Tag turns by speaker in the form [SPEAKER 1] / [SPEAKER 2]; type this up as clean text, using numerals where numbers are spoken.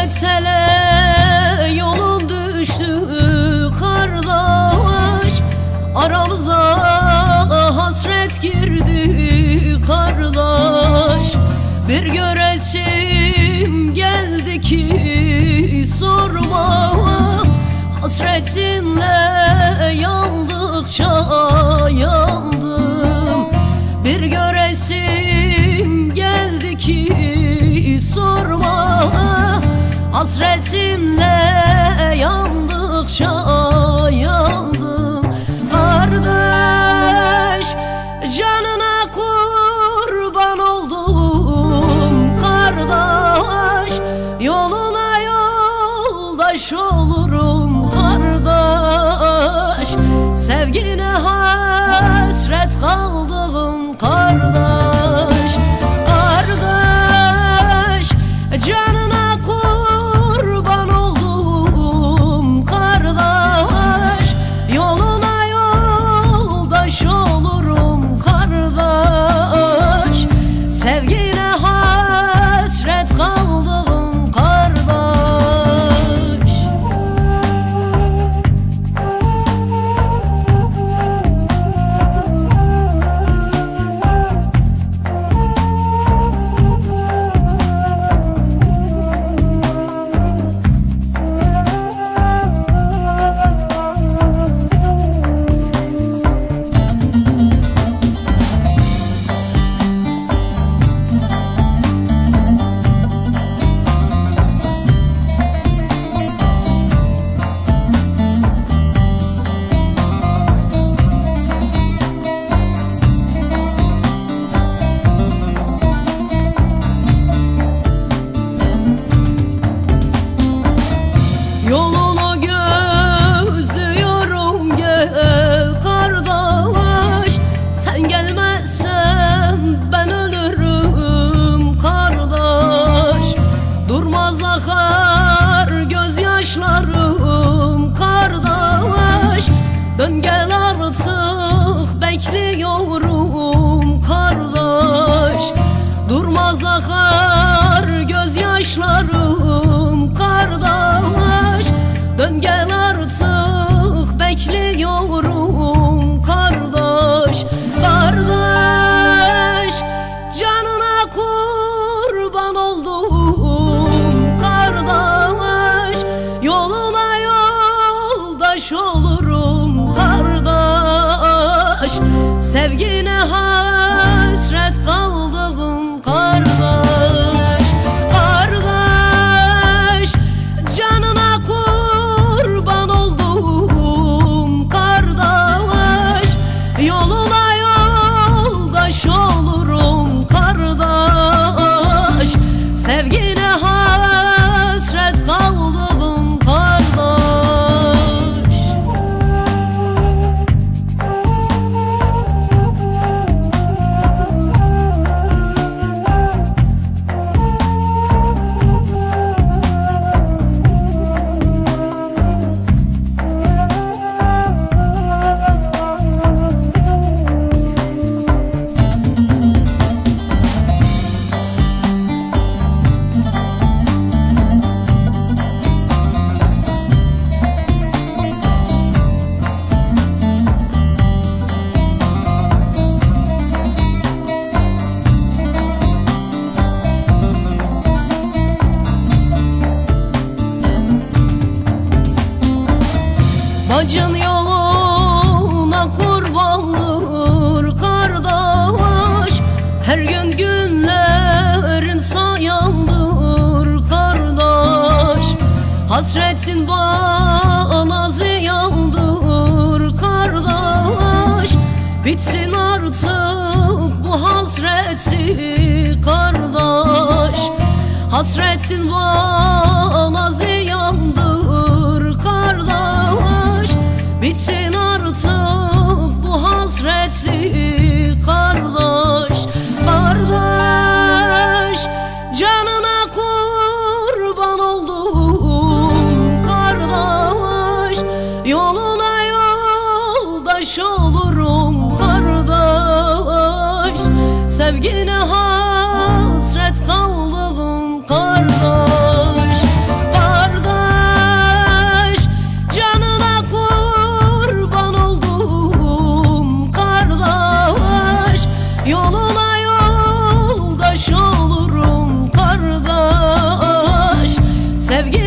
[SPEAKER 1] mesele yolun düştü kardeş, aramıza hasret girdi kardeş. Bir göresim geldi ki sorma, hasretinle yandıkça yandım. Bir göresim geldi ki sorma, hasretimle yandıkça yandım. Kardeş, canına kurban oldum kardeş, yoluna yoldaş olurum kardeş. Sevgine hasret kaldım kardeş. Kardeş, canına kurban oldum kardeş, yoluna yoldaş olurum kardeş. Sevgine hasret kaldım kardeş. Yolunu gözlüyorum gel kardeş, sen gelmezsen ben ölürüm kardeş. Durmaz akar gözyaşlarım kardeş, dön gel artık bekliyorum kardeş. Durmaz akar gözyaşlarım kardeş, dön gel artık bekliyorum kardeş. Kardeş, canına kurban oldum kardeş, yoluna yoldaş olurum kardeş. Sevgine hasret kaldım kardeş. Kardeş, canına kurban oldum kardeş, yoluna yoldaş olurum kardeş. Sevgine hasret kaldım kardeş. Bacın yoluna kurbandır kardeş, her gün günlerin sayandır kardeş. Hasretin bana ziyandır kardeş, bitsin artık bu hasretli kardeş. Hasretin bana ziyandır kardeş, bitsin artık bu hasretli kardeş. Kardeş, canına kurban oldum kardeş, yoluna yoldaş olurum kardeş. Sevgine hasret kaldım kardeş. Sevgi